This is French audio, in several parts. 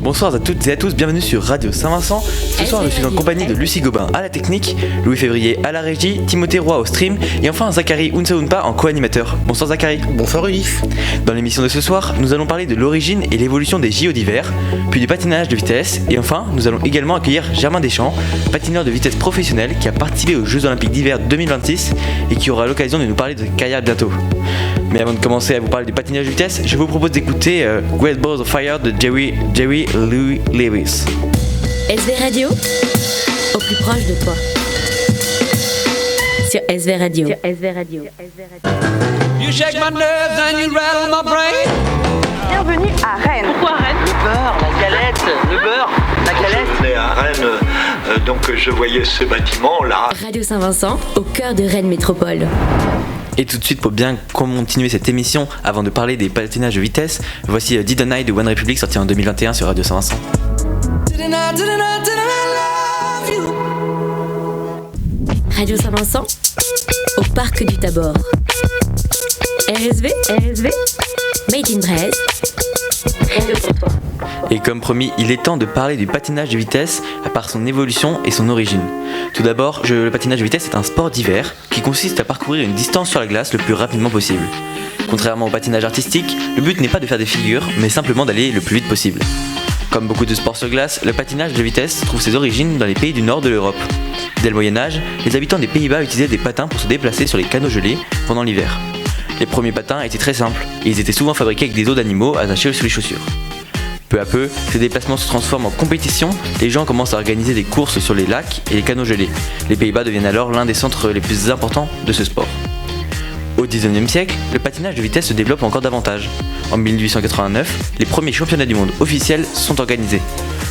Bonsoir à toutes et à tous, bienvenue sur Radio Saint-Vincent. Ce soir, je suis en compagnie de Lucie Gobin à la technique, Louis Février à la régie, Timothée Roy au stream et enfin Zachary Unsaunpa en co-animateur. Bonsoir Zachary. Bonsoir Ulysse. Dans l'émission de ce soir, nous allons parler de l'origine et l'évolution des JO d'hiver, puis du patinage de vitesse et enfin, nous allons également accueillir Germain Deschamps, patineur de vitesse professionnel qui a participé aux Jeux Olympiques d'hiver 2026 et qui aura l'occasion de nous parler de kayak bientôt. Mais avant de commencer à vous parler du patinage de vitesse, je vous propose d'écouter Great Balls of Fire de Jerry Lee Lewis. SV Radio, au plus proche de toi. Sur SV Radio. You shake my nerves and you rattle my brain. Bienvenue à Rennes. Pourquoi Rennes? Le beurre, la galette. Je venais à Rennes, donc je voyais ce bâtiment là. Radio Saint-Vincent, au cœur de Rennes Métropole. Et tout de suite, pour bien continuer cette émission, avant de parler des patinages de vitesse, voici Didn't I de One Republic sorti en 2021 sur Radio Saint-Vincent. Radio Saint-Vincent, au parc du Tabor. RSV, Made in Brest. Radio pour toi. Et comme promis, il est temps de parler du patinage de vitesse à part son évolution et son origine. Tout d'abord, le patinage de vitesse est un sport d'hiver qui consiste à parcourir une distance sur la glace le plus rapidement possible. Contrairement au patinage artistique, le but n'est pas de faire des figures, mais simplement d'aller le plus vite possible. Comme beaucoup de sports sur glace, le patinage de vitesse trouve ses origines dans les pays du nord de l'Europe. Dès le Moyen-Âge, les habitants des Pays-Bas utilisaient des patins pour se déplacer sur les canaux gelés pendant l'hiver. Les premiers patins étaient très simples, et ils étaient souvent fabriqués avec des os d'animaux attachés sur les chaussures. Peu à peu, ces déplacements se transforment en compétition, les gens commencent à organiser des courses sur les lacs et les canaux gelés. Les Pays-Bas deviennent alors l'un des centres les plus importants de ce sport. Au XIXe siècle, le patinage de vitesse se développe encore davantage. En 1889, les premiers championnats du monde officiels sont organisés.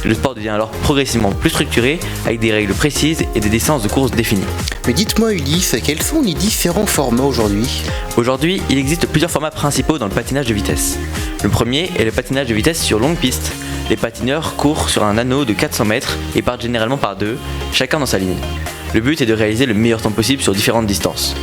Le sport devient alors progressivement plus structuré, avec des règles précises et des distances de course définies. Mais dites-moi Ulysse, quels sont les différents formats aujourd'hui ? Aujourd'hui, il existe plusieurs formats principaux dans le patinage de vitesse. Le premier est le patinage de vitesse sur longue piste. Les patineurs courent sur un anneau de 400 mètres et partent généralement par deux, chacun dans sa ligne. Le but est de réaliser le meilleur temps possible sur différentes distances.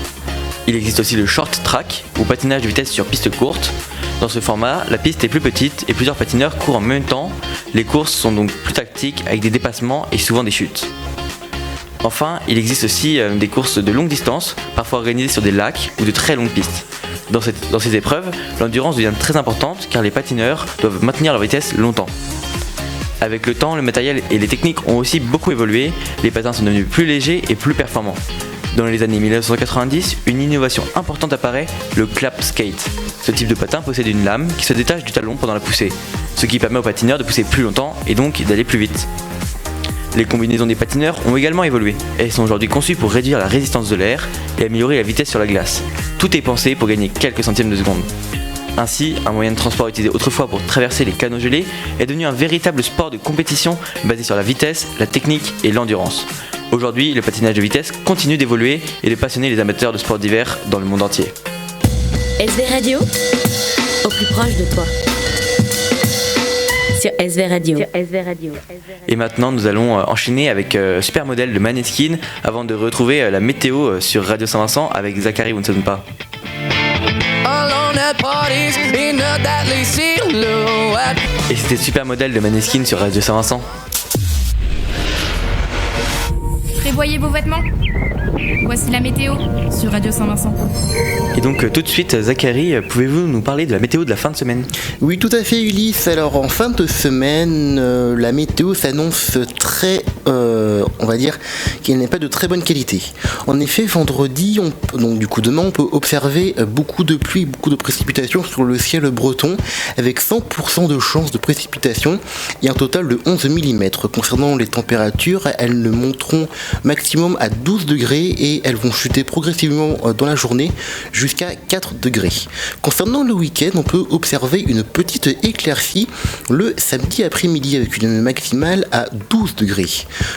Il existe aussi le short track, ou patinage de vitesse sur piste courte. Dans ce format, la piste est plus petite et plusieurs patineurs courent en même temps. Les courses sont donc plus tactiques avec des dépassements et souvent des chutes. Enfin, il existe aussi des courses de longue distance, parfois organisées sur des lacs ou de très longues pistes. Dans ces épreuves, l'endurance devient très importante car les patineurs doivent maintenir leur vitesse longtemps. Avec le temps, le matériel et les techniques ont aussi beaucoup évolué, les patins sont devenus plus légers et plus performants. Dans les années 1990, une innovation importante apparaît, le clap skate. Ce type de patin possède une lame qui se détache du talon pendant la poussée, ce qui permet aux patineurs de pousser plus longtemps et donc d'aller plus vite. Les combinaisons des patineurs ont également évolué. Elles sont aujourd'hui conçues pour réduire la résistance de l'air et améliorer la vitesse sur la glace. Tout est pensé pour gagner quelques centièmes de seconde. Ainsi, un moyen de transport utilisé autrefois pour traverser les canaux gelés est devenu un véritable sport de compétition basé sur la vitesse, la technique et l'endurance. Aujourd'hui, le patinage de vitesse continue d'évoluer et de passionner les amateurs de sports d'hiver dans le monde entier. SV Radio, au plus proche de toi. Sur SV Radio. Et maintenant, nous allons enchaîner avec Supermodel de Maneskin avant de retrouver la météo sur Radio Saint-Vincent avec Zachary Unsaunpa. Et c'était Supermodel de Maneskin sur Radio Saint-Vincent. Prévoyez vos vêtements. Voici la météo sur Radio Saint-Vincent. Et donc tout de suite, Zachary, pouvez-vous nous parler de la météo de la fin de semaine ? Oui, tout à fait Ulysse. Alors en fin de semaine, la météo s'annonce très, on va dire, qu'elle n'est pas de très bonne qualité. En effet, vendredi, donc du coup demain, on peut observer beaucoup de pluie, beaucoup de précipitations sur le ciel breton, avec 100% de chance de précipitation et un total de 11 mm. Concernant les températures, elles ne monteront maximum à 12 degrés et elles vont chuter progressivement dans la journée jusqu'à 4 degrés. Concernant le week-end, on peut observer une petite éclaircie le samedi après-midi avec une maximale à 12 degrés.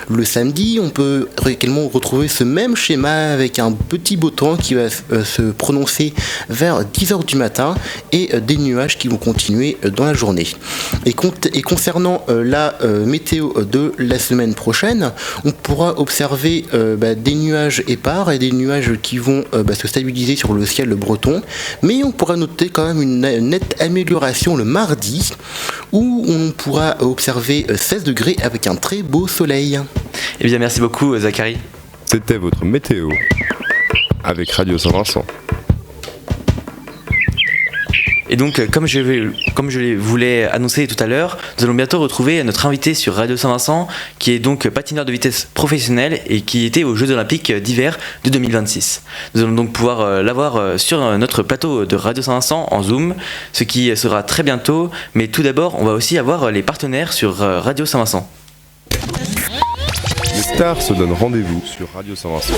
Le samedi, on peut également retrouver ce même schéma avec un petit beau temps qui va se prononcer vers 10h du matin et des nuages qui vont continuer dans la journée. Et concernant la météo de la semaine prochaine, on pourra observer des nuages épars et des nuages qui vont se stabiliser sur le ciel breton, mais on pourra noter quand même une nette amélioration le mardi où on pourra observer 16 degrés avec un très beau soleil. Eh bien, merci beaucoup, Zachary. C'était votre météo avec Radio Saint-Vincent. Et donc, comme je voulais annoncer tout à l'heure, nous allons bientôt retrouver notre invité sur Radio Saint-Vincent, qui est donc patineur de vitesse professionnel et qui était aux Jeux Olympiques d'hiver de 2026. Nous allons donc pouvoir l'avoir sur notre plateau de Radio Saint-Vincent en Zoom, ce qui sera très bientôt. Mais tout d'abord, on va aussi avoir les partenaires sur Radio Saint-Vincent. Les stars se donnent rendez-vous sur Radio Saint-Vincent.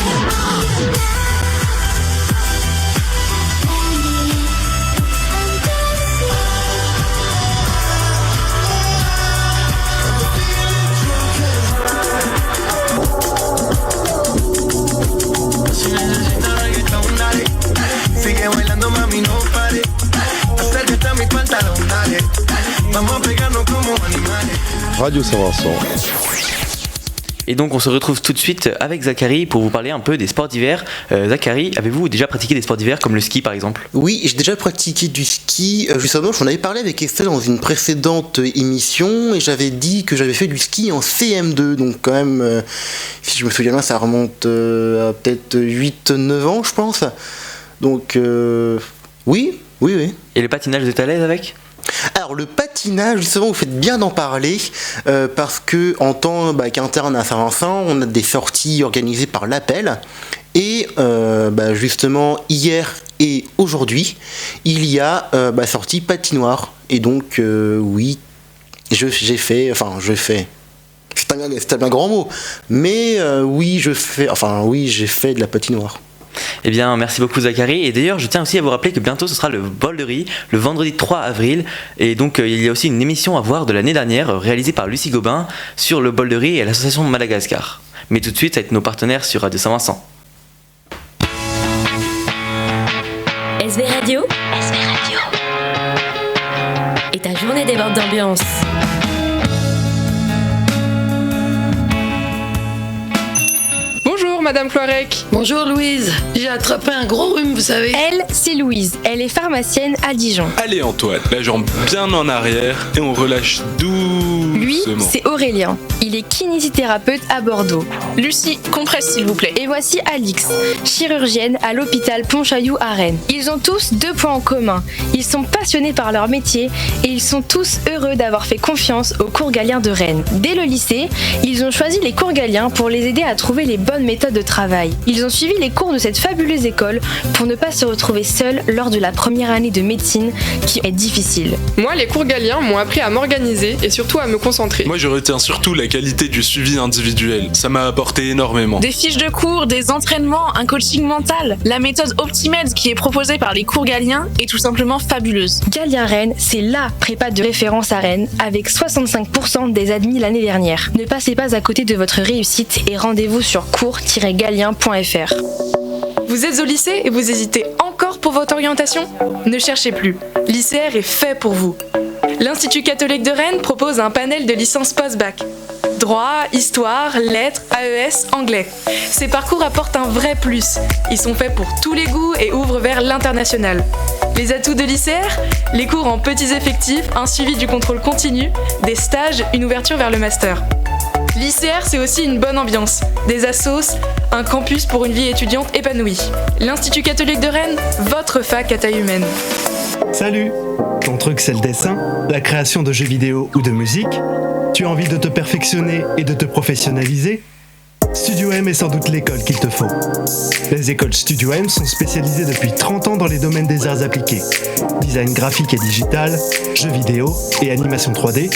Radio Saint-Vincent. Et donc on se retrouve tout de suite avec Zachary pour vous parler un peu des sports d'hiver. Zachary, avez-vous déjà pratiqué des sports d'hiver comme le ski par exemple ? Oui, j'ai déjà pratiqué du ski. Justement, j'en avais parlé avec Estelle dans une précédente émission et j'avais dit que j'avais fait du ski en CM2. Donc quand même, si je me souviens bien, ça remonte à peut-être 8-9 ans, je pense. Donc oui. Et le patinage, vous êtes à l'aise avec ? Alors le patinage, justement, vous faites bien d'en parler parce que en tant qu'interne à Saint-Vincent, on a des sorties organisées par l'Appel et justement hier et aujourd'hui, il y a sortie patinoire et donc oui, j'ai fait. C'est un grand mot, mais j'ai fait de la patinoire. Eh bien, merci beaucoup Zachary. Et d'ailleurs, je tiens aussi à vous rappeler que bientôt ce sera le bol de riz, le vendredi 3 avril. Et donc, il y a aussi une émission à voir de l'année dernière, réalisée par Lucie Gobin, sur le bol de riz et l'association Madagascar. Mais tout de suite, avec nos partenaires sur Radio Saint-Vincent. SV Radio. Et ta journée déborde d'ambiance. Madame Cloirec. Bonjour Louise, j'ai attrapé un gros rhume, vous savez. Elle, c'est Louise. Elle est pharmacienne à Dijon. Allez Antoine, la jambe bien en arrière et on relâche doucement. Lui, c'est Aurélien. Il est kinésithérapeute à Bordeaux. Lucie, compresse s'il vous plaît. Et voici Alix, chirurgienne à l'hôpital Pontchaillou à Rennes. Ils ont tous 2 points en commun. Ils sont passionnés par leur métier et ils sont tous heureux d'avoir fait confiance aux cours Galien de Rennes. Dès le lycée, ils ont choisi les cours Galien pour les aider à trouver les bonnes méthodes de travail. Ils ont suivi les cours de cette fabuleuse école pour ne pas se retrouver seuls lors de la première année de médecine qui est difficile. Moi, les cours Galien m'ont appris à m'organiser et surtout à me concentrer. Moi, je retiens surtout la qualité du suivi individuel. Ça m'a apporté énormément. Des fiches de cours, des entraînements, un coaching mental. La méthode Optimed qui est proposée par les cours Galien est tout simplement fabuleuse. Galien Rennes, c'est LA prépa de référence à Rennes avec 65% des admis l'année dernière. Ne passez pas à côté de votre réussite et rendez-vous sur cours-galien.fr. Vous êtes au lycée et vous hésitez encore pour votre orientation ? Ne cherchez plus. L'ICR est fait pour vous. L'Institut catholique de Rennes propose un panel de licences post-bac. Droit, histoire, lettres, AES, anglais. Ces parcours apportent un vrai plus. Ils sont faits pour tous les goûts et ouvrent vers l'international. Les atouts de l'ICR ? Les cours en petits effectifs, un suivi du contrôle continu, des stages, une ouverture vers le master. L'ICR, c'est aussi une bonne ambiance, des assos, un campus pour une vie étudiante épanouie. L'Institut catholique de Rennes, votre fac à taille humaine. Salut! Ton truc c'est le dessin, la création de jeux vidéo ou de musique? Tu as envie de te perfectionner et de te professionnaliser? Studio M est sans doute l'école qu'il te faut. Les écoles Studio M sont spécialisées depuis 30 ans dans les domaines des arts appliqués. Design graphique et digital, jeux vidéo et animation 3D,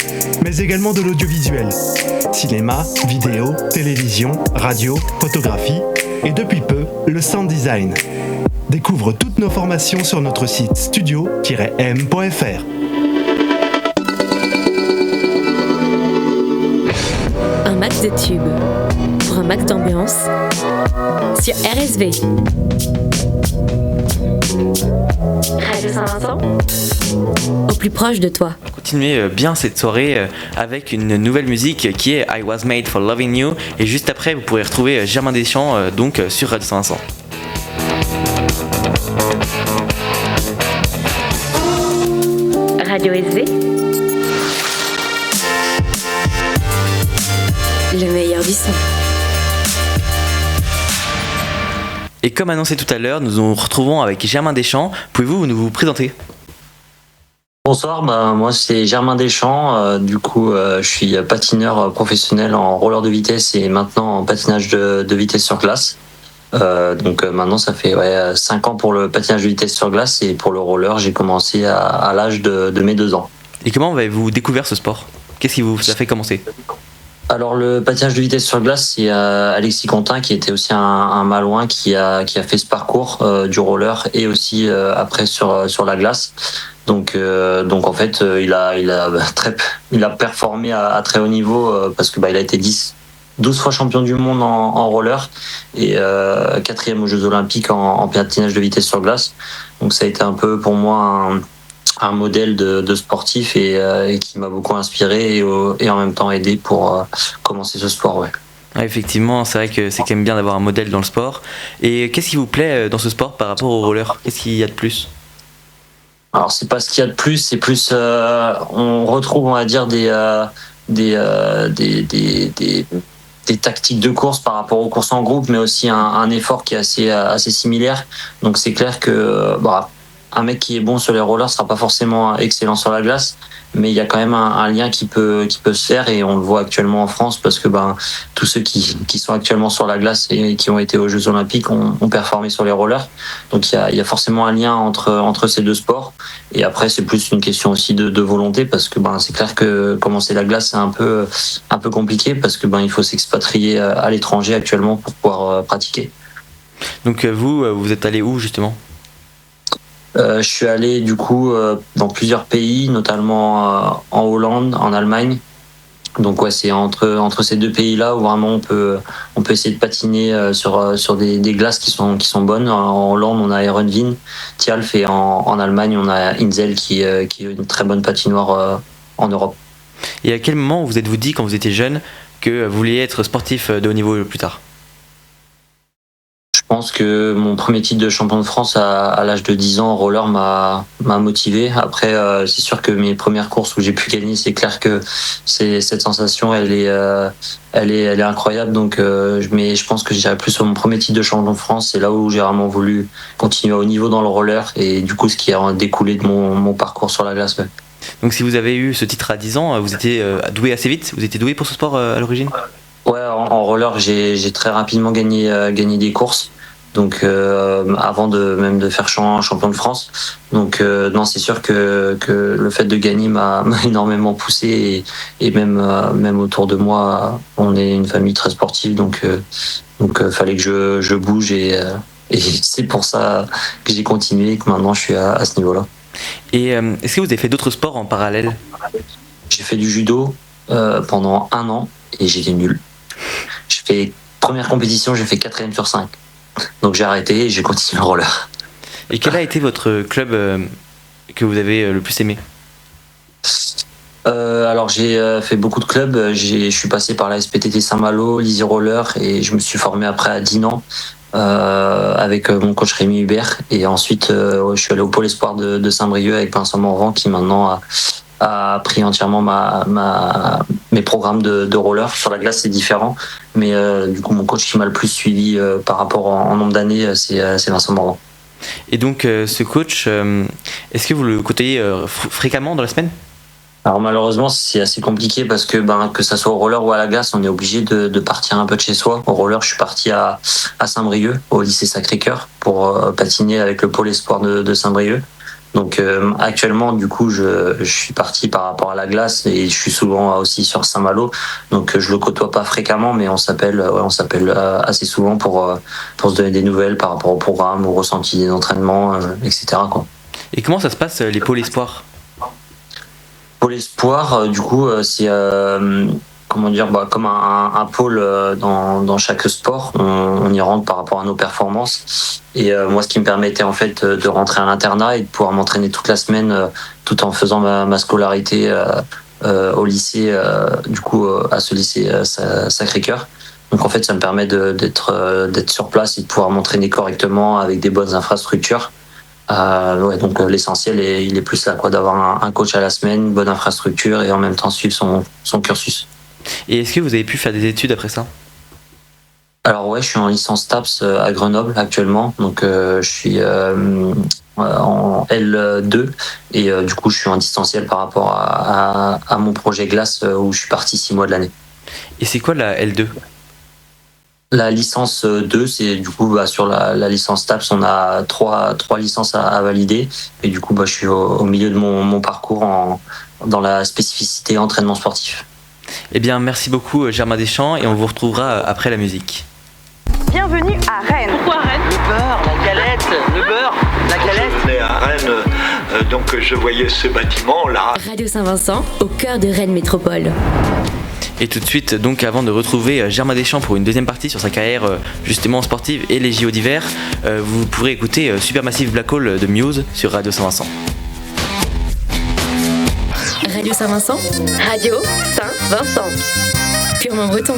mais également de l'audiovisuel. Cinéma, vidéo, télévision, radio, photographie et depuis peu, le sound design. Découvre toutes nos formations sur notre site studio-m.fr. Un max de tubes pour un max d'ambiance sur RSV. Radio Saint-Vincent, au plus proche de toi. Continuez bien cette soirée avec une nouvelle musique qui est I Was Made for Loving You, et juste après vous pourrez retrouver Germain Deschamps donc sur Radio Saint-Vincent. Radio SV, le meilleur du son. Et comme annoncé tout à l'heure, nous nous retrouvons avec Germain Deschamps. Pouvez-vous nous présenter ? Bonsoir, moi c'est Germain Deschamps, je suis patineur professionnel en roller de vitesse et maintenant en patinage de vitesse sur glace. Maintenant ça fait 5 ans pour le patinage de vitesse sur glace et pour le roller j'ai commencé à l'âge de mes 2 ans. Et comment avez-vous découvert ce sport ? Qu'est-ce qui vous a fait commencer ? Alors le patinage de vitesse sur glace, c'est Alexis Contin qui était aussi un Malouin qui a fait ce parcours du roller et aussi après sur la glace. Donc en fait il a performé à très haut niveau parce que il a été 12 fois champion du monde en roller et 4e aux Jeux Olympiques en patinage de vitesse sur glace. Donc ça a été un peu pour moi un modèle de sportif et qui m'a beaucoup inspiré et en même temps aidé pour commencer ce sport. Ouais. Ouais, effectivement, c'est vrai que c'est quand même bien d'avoir un modèle dans le sport. Et qu'est-ce qui vous plaît dans ce sport par rapport au roller ? Qu'est-ce qu'il y a de plus ? Alors c'est pas ce qu'il y a de plus, c'est plus on retrouve on va dire des tactiques de course par rapport aux courses en groupe, mais aussi un effort qui est assez similaire. Donc c'est clair que un mec qui est bon sur les rollers sera pas forcément excellent sur la glace, mais il y a quand même un lien qui peut se faire et on le voit actuellement en France parce que tous ceux qui sont actuellement sur la glace et qui ont été aux Jeux Olympiques ont performé sur les rollers. Donc il y a forcément un lien entre ces deux sports et après c'est plus une question aussi de volonté parce que c'est clair que commencer la glace c'est un peu compliqué parce que il faut s'expatrier à l'étranger actuellement pour pouvoir pratiquer. Donc vous êtes allé où justement ? Je suis allé du coup dans plusieurs pays, notamment en Hollande, en Allemagne. Donc c'est entre ces deux pays-là où vraiment on peut essayer de patiner sur des glaces qui sont bonnes. En Hollande, on a Herenveen, Tialf et en Allemagne, on a Insel qui est une très bonne patinoire en Europe. Et à quel moment vous êtes-vous dit quand vous étiez jeune que vous vouliez être sportif de haut niveau plus tard ? Je pense que mon premier titre de champion de France à l'âge de 10 ans en roller m'a motivé. Après, c'est sûr que mes premières courses où j'ai pu gagner, c'est clair que cette sensation, elle est incroyable. Donc, mais je pense que j'irai plus sur mon premier titre de champion de France. C'est là où j'ai vraiment voulu continuer à haut niveau dans le roller et du coup, ce qui a découlé de mon parcours sur la glace. Ouais. Donc, si vous avez eu ce titre à 10 ans, vous étiez doué assez vite ? Vous étiez doué pour ce sport à l'origine ? Ouais, en roller, j'ai très rapidement gagné des courses. Donc avant de faire champion de France. Donc non, c'est sûr que le fait de gagner m'a énormément poussé et même autour de moi, on est une famille très sportive. Donc fallait que je bouge et c'est pour ça que j'ai continué et que maintenant je suis à ce niveau-là. Et est-ce que vous avez fait d'autres sports en parallèle ? J'ai fait du judo pendant 1 an et j'étais nul. Première compétition, j'ai fait 4e sur 5. Donc j'ai arrêté et j'ai continué le roller. Et quel a été votre club que vous avez le plus aimé ? Alors j'ai fait beaucoup de clubs. Je suis passé par la SPTT Saint-Malo, l'Easy Roller et je me suis formé après à Dinan avec mon coach Rémi Hubert. Et ensuite je suis allé au Pôle Espoir de Saint-Brieuc avec Vincent Morvan qui maintenant a pris entièrement mes programmes de roller. Sur la glace, c'est différent. Mais du coup, mon coach qui m'a le plus suivi par rapport en nombre d'années, c'est Vincent Morvan. Et donc, ce coach, est-ce que vous le côtoyez fréquemment dans la semaine ? Alors malheureusement, c'est assez compliqué parce que ça soit au roller ou à la glace, on est obligé de partir un peu de chez soi. Au roller, je suis parti à Saint-Brieuc, au lycée Sacré-Cœur, pour patiner avec le Pôle Espoir de Saint-Brieuc. Donc actuellement, du coup, je suis parti par rapport à la glace et je suis souvent aussi sur Saint-Malo. Donc je le côtoie pas fréquemment, mais on s'appelle assez souvent pour se donner des nouvelles par rapport au programme, au ressenti des entraînements, etc. quoi. Et comment ça se passe les pôles espoirs ? Pôle espoir, du coup, c'est comme un pôle dans chaque sport. On y rentre par rapport à nos performances. Et moi, ce qui me permettait en fait de rentrer à l'internat et de pouvoir m'entraîner toute la semaine tout en faisant ma scolarité au lycée, à ce lycée Sacré-Cœur. Donc en fait, ça me permet d'être sur place et de pouvoir m'entraîner correctement avec des bonnes infrastructures. Donc l'essentiel il est plus là d'avoir un coach à la semaine, une bonne infrastructure et en même temps suivre son cursus. Et est-ce que vous avez pu faire des études après ça ? Alors ouais, je suis en licence TAPS à Grenoble actuellement, donc je suis en L2 et du coup je suis en distanciel par rapport à mon projet glace où je suis parti 6 mois de l'année. Et c'est quoi la L2 ? La licence 2, c'est du coup sur la licence TAPS, on a trois licences à valider et du coup je suis au milieu de mon parcours dans la spécificité entraînement sportif. Eh bien merci beaucoup Germain Deschamps et on vous retrouvera après la musique. Bienvenue à Rennes. Pourquoi Rennes ? Le beurre, la galette, le beurre, la galette. Je venais à Rennes, donc je voyais ce bâtiment là. Radio Saint-Vincent, au cœur de Rennes Métropole. Et tout de suite, donc avant de retrouver Germain Deschamps pour une deuxième partie sur sa carrière justement sportive et les JO d'hiver, vous pourrez écouter Supermassive Black Hole de Muse sur Radio Saint-Vincent. Radio Saint-Vincent, Radio Saint-Vincent, purement breton.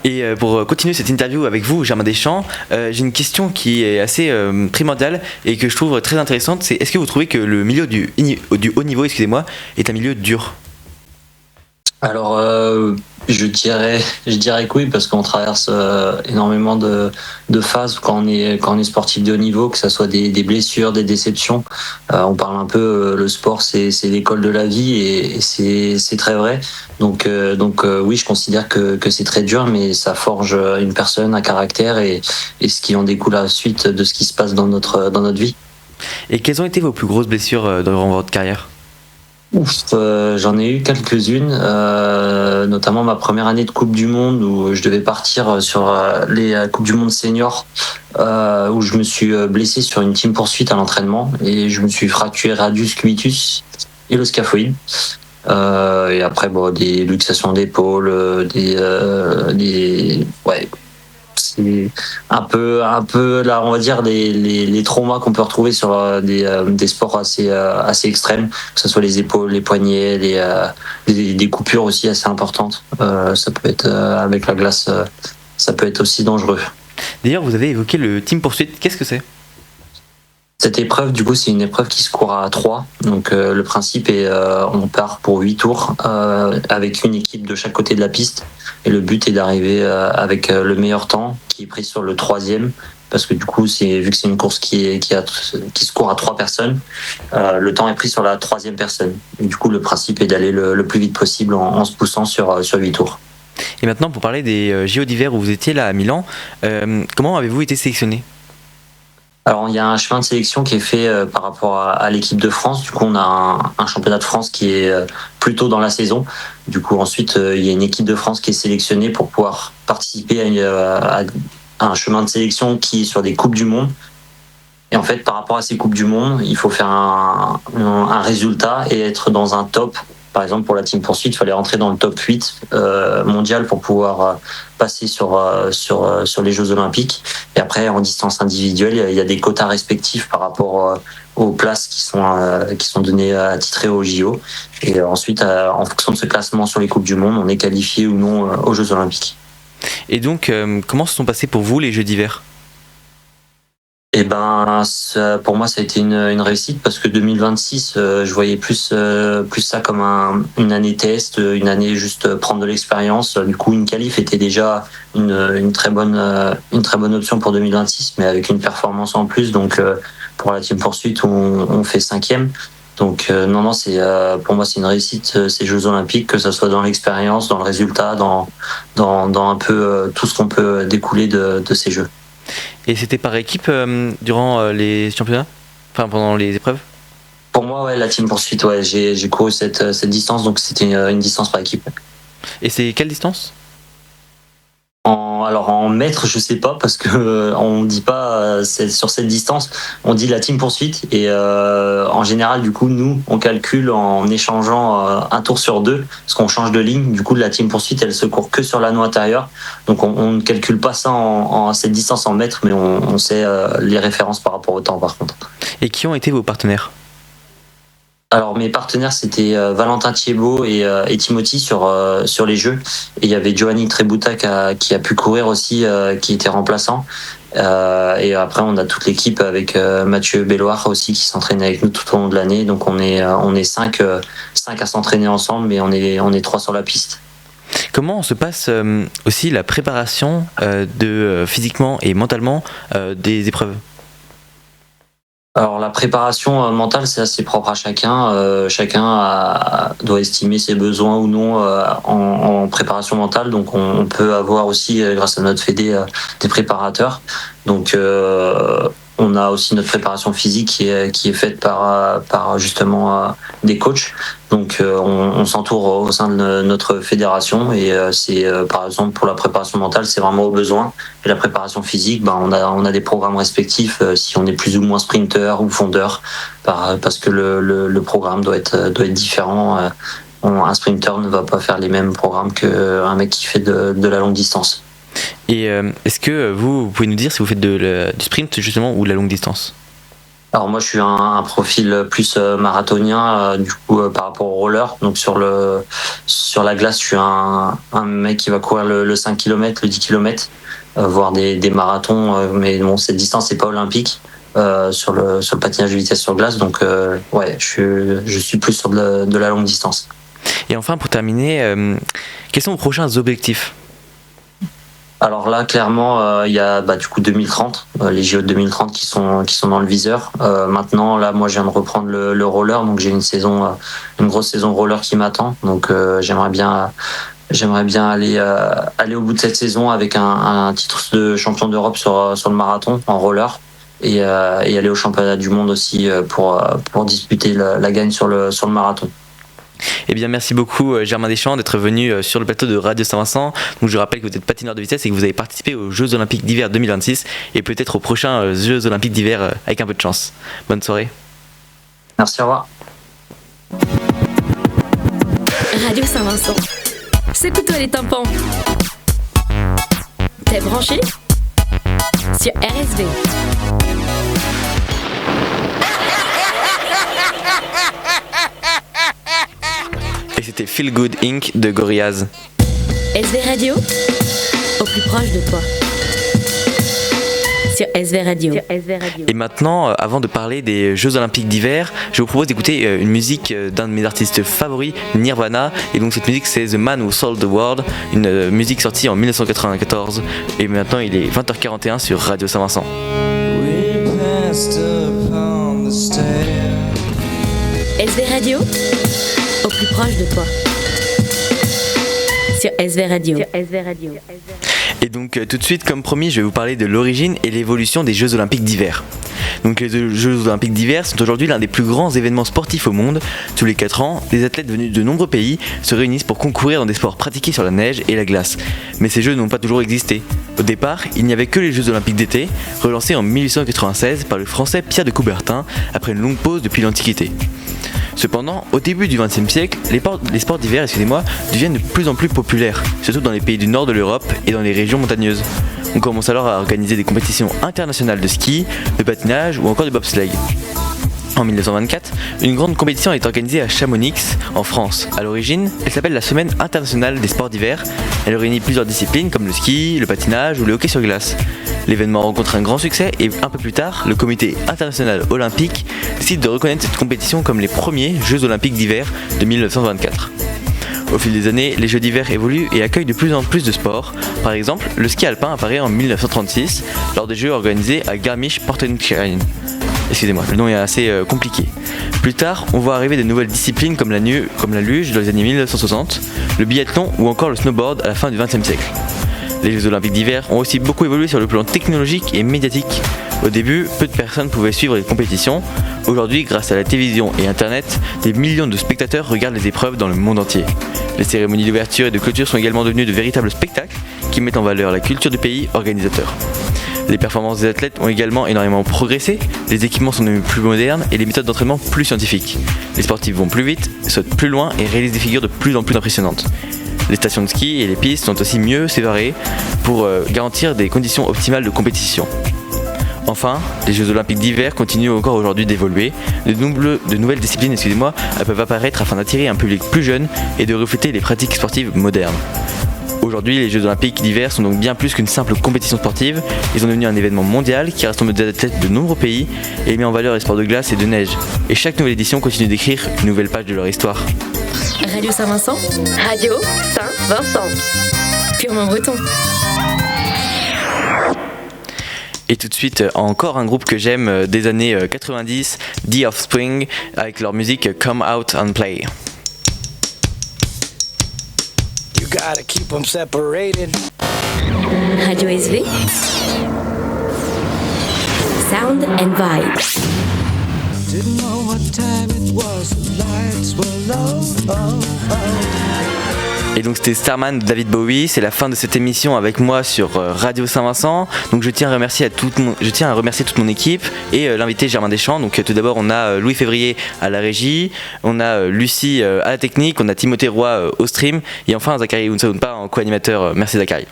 Et pour continuer cette interview avec vous, Germain Deschamps, j'ai une question qui est assez primordiale et que je trouve très intéressante. C'est est-ce que vous trouvez que le milieu du haut niveau, est un milieu dur ? Alors, je dirais que oui, parce qu'on traverse énormément de phases quand on est sportif de haut niveau, que ça soit des blessures, des déceptions. On parle un peu, le sport, c'est l'école de la vie et c'est très vrai. Donc oui, je considère que c'est très dur, mais ça forge une personne, un caractère et ce qui en découle à la suite de ce qui se passe dans notre vie. Et quelles ont été vos plus grosses blessures durant votre carrière ? J'en ai eu quelques-unes, notamment ma première année de Coupe du Monde où je devais partir sur les Coupes du Monde senior, où je me suis blessé sur une team poursuite à l'entraînement et je me suis fracturé radius cubitus et le scaphoïde. Et après, des luxations d'épaule, c'est un peu là, on va dire les traumas qu'on peut retrouver sur des sports assez extrêmes, que ce soit les épaules, les poignets, des coupures aussi assez importantes. Ça peut être avec la glace, ça peut être aussi dangereux. D'ailleurs, vous avez évoqué le team poursuite. Qu'est-ce que c'est ? Cette épreuve, du coup, c'est une épreuve qui se court à 3. Donc, le principe est, on part pour 8 tours avec une équipe de chaque côté de la piste. Et le but est d'arriver avec le meilleur temps, qui est pris sur le 3e. Parce que du coup, vu que c'est une course qui se court à 3 personnes, le temps est pris sur la 3e personne. Et du coup, le principe est d'aller le plus vite possible en se poussant sur 8 tours. Et maintenant, pour parler des JO d'hiver où vous étiez là à Milan, comment avez-vous été sélectionné ? Alors, il y a un chemin de sélection qui est fait par rapport à l'équipe de France. Du coup, on a un championnat de France qui est plutôt dans la saison. Du coup, ensuite, il y a une équipe de France qui est sélectionnée pour pouvoir participer à un chemin de sélection qui est sur des Coupes du Monde. Et en fait, par rapport à ces Coupes du Monde, il faut faire un résultat et être dans un top. Par exemple, pour la team poursuite, il fallait rentrer dans le top 8 mondial pour pouvoir passer sur les Jeux Olympiques. Et après, en distance individuelle, il y a des quotas respectifs par rapport aux places qui sont données attitrées aux JO. Et ensuite, en fonction de ce classement sur les Coupes du Monde, on est qualifié ou non aux Jeux Olympiques. Et donc, comment se sont passés pour vous les Jeux d'hiver ? Eh ben, pour moi, ça a été une réussite parce que 2026, je voyais plus ça comme une année test, une année juste prendre de l'expérience. Du coup, une qualif était déjà une très bonne option pour 2026, mais avec une performance en plus. Donc, pour la team poursuite, on fait 5e. Donc, non, pour moi, c'est une réussite ces Jeux Olympiques, que ça soit dans l'expérience, dans le résultat, dans un peu tout ce qu'on peut découler de ces Jeux. Et c'était par équipe durant les championnats ? Enfin, pendant les épreuves ? Pour moi, ouais, la team poursuite, ouais, j'ai couru cette distance, donc c'était une distance par équipe. Et c'est quelle distance ? Alors en mètres, je sais pas, parce que on dit pas sur cette distance, on dit la team poursuite et en général, du coup, nous, on calcule en échangeant un tour sur 2, parce qu'on change de ligne. Du coup, la team poursuite, elle se court que sur l'anneau intérieur, donc on ne calcule pas ça en cette distance en mètres, mais on sait les références par rapport au temps, par contre. Et qui ont été vos partenaires ? Alors mes partenaires, c'était Valentin Thiebaud et Timothy sur les Jeux, et il y avait Giovanni Trebuta qui a pu courir aussi, qui était remplaçant, et après on a toute l'équipe avec Mathieu Belloir aussi qui s'entraîne avec nous tout au long de l'année. Donc on est 5 5 à s'entraîner ensemble, mais on est 3 sur la piste. Comment se passe aussi la préparation physiquement et mentalement des épreuves ? Alors la préparation mentale, c'est assez propre à chacun. Chacun doit estimer ses besoins ou non en préparation mentale. Donc on peut avoir aussi, grâce à notre fédé, des préparateurs. Donc on a aussi notre préparation physique qui est faite par justement des coachs. Donc on s'entoure au sein de notre fédération et c'est par exemple pour la préparation mentale, c'est vraiment au besoin. Et la préparation physique, on a des programmes respectifs si on est plus ou moins sprinter ou fondeur, parce que le programme doit être différent. Un sprinter ne va pas faire les mêmes programmes qu'un mec qui fait de la longue distance. Et est-ce que vous pouvez nous dire si vous faites du sprint justement ou de la longue distance ? Alors moi je suis un profil plus marathonien du coup par rapport au roller. Donc sur la glace je suis un mec qui va courir le 5 km, le 10 km, voire des marathons, mais bon cette distance c'est pas olympique sur le patinage de vitesse sur glace. Donc je suis plus sur de la longue distance. Et enfin pour terminer, quels sont vos prochains objectifs ? Alors là, clairement, il y a du coup 2030, les JO de 2030 qui sont dans le viseur. Maintenant, là, moi, je viens de reprendre le roller, donc j'ai une grosse saison roller qui m'attend. Donc, j'aimerais bien aller au bout de cette saison avec un titre de champion d'Europe sur le marathon en roller et aller au championnat du monde aussi pour disputer la gagne sur le marathon. Eh bien, merci beaucoup Germain Deschamps d'être venu sur le plateau de Radio Saint-Vincent. Donc, je rappelle que vous êtes patineur de vitesse et que vous avez participé aux Jeux Olympiques d'hiver 2026 et peut-être aux prochains Jeux Olympiques d'hiver avec un peu de chance. Bonne soirée. Merci, au revoir. Radio Saint-Vincent. Secoue-toi les tympans. T'es branché sur RSV. Et c'était Feel Good Inc. de Gorillaz. SV Radio, au plus proche de toi. Sur SV Radio. Et maintenant, avant de parler des Jeux Olympiques d'hiver, je vous propose d'écouter une musique d'un de mes artistes favoris, Nirvana. Et donc cette musique, c'est The Man Who Sold the World, une musique sortie en 1994. Et maintenant, il est 20h41 sur Radio Saint-Vincent. SV Radio, au plus proche de toi. Sur SV Radio. Et donc tout de suite, comme promis, je vais vous parler de l'origine et l'évolution des Jeux Olympiques d'hiver. Donc les Jeux Olympiques d'hiver sont aujourd'hui l'un des plus grands événements sportifs au monde. Tous les 4 ans, des athlètes venus de nombreux pays se réunissent pour concourir dans des sports pratiqués sur la neige et la glace. Mais ces Jeux n'ont pas toujours existé. Au départ, il n'y avait que les Jeux Olympiques d'été, relancés en 1896 par le Français Pierre de Coubertin, après une longue pause depuis l'Antiquité. Cependant, au début du XXe siècle, les sports d'hiver deviennent de plus en plus populaires, surtout dans les pays du nord de l'Europe et dans les régions montagneuses. On commence alors à organiser des compétitions internationales de ski, de patinage ou encore de bobsleigh. En 1924, une grande compétition est organisée à Chamonix, en France. À l'origine, elle s'appelle la Semaine internationale des sports d'hiver. Elle réunit plusieurs disciplines comme le ski, le patinage ou le hockey sur glace. L'événement rencontre un grand succès et un peu plus tard, le Comité international olympique décide de reconnaître cette compétition comme les premiers Jeux olympiques d'hiver de 1924. Au fil des années, les Jeux d'hiver évoluent et accueillent de plus en plus de sports. Par exemple, le ski alpin apparaît en 1936 lors des Jeux organisés à Garmisch-Partenkirchen. Excusez-moi, le nom est assez compliqué. Plus tard, on voit arriver de nouvelles disciplines comme la luge dans les années 1960, le biathlon ou encore le snowboard à la fin du XXe siècle. Les Jeux Olympiques d'hiver ont aussi beaucoup évolué sur le plan technologique et médiatique. Au début, peu de personnes pouvaient suivre les compétitions. Aujourd'hui, grâce à la télévision et Internet, des millions de spectateurs regardent les épreuves dans le monde entier. Les cérémonies d'ouverture et de clôture sont également devenues de véritables spectacles qui mettent en valeur la culture du pays organisateur. Les performances des athlètes ont également énormément progressé, les équipements sont devenus plus modernes et les méthodes d'entraînement plus scientifiques. Les sportifs vont plus vite, sautent plus loin et réalisent des figures de plus en plus impressionnantes. Les stations de ski et les pistes sont aussi mieux séparées pour garantir des conditions optimales de compétition. Enfin, les Jeux Olympiques d'hiver continuent encore aujourd'hui d'évoluer. De nouvelles disciplines peuvent apparaître afin d'attirer un public plus jeune et de refléter les pratiques sportives modernes. Aujourd'hui, les Jeux Olympiques d'hiver sont donc bien plus qu'une simple compétition sportive. Ils sont devenus un événement mondial qui rassemble des athlètes de nombreux pays et met en valeur les sports de glace et de neige. Et chaque nouvelle édition continue d'écrire une nouvelle page de leur histoire. Radio Saint-Vincent. Radio Saint-Vincent. Purement breton. Et tout de suite, encore un groupe que j'aime des années 90, The Offspring, avec leur musique Come Out and Play. You gotta keep them separated. Radio SV. Sound and Vibe. Didn't know what time it was, the lights were low. Et donc c'était Starman de David Bowie, c'est la fin de cette émission avec moi sur Radio Saint-Vincent. Donc je tiens à remercier toute mon équipe et l'invité Germain Deschamps. Donc tout d'abord on a Louis Février à la régie, on a Lucie à la technique, on a Timothée Roy au stream et enfin Zachary Unsaounpa en co-animateur. Merci Zachary.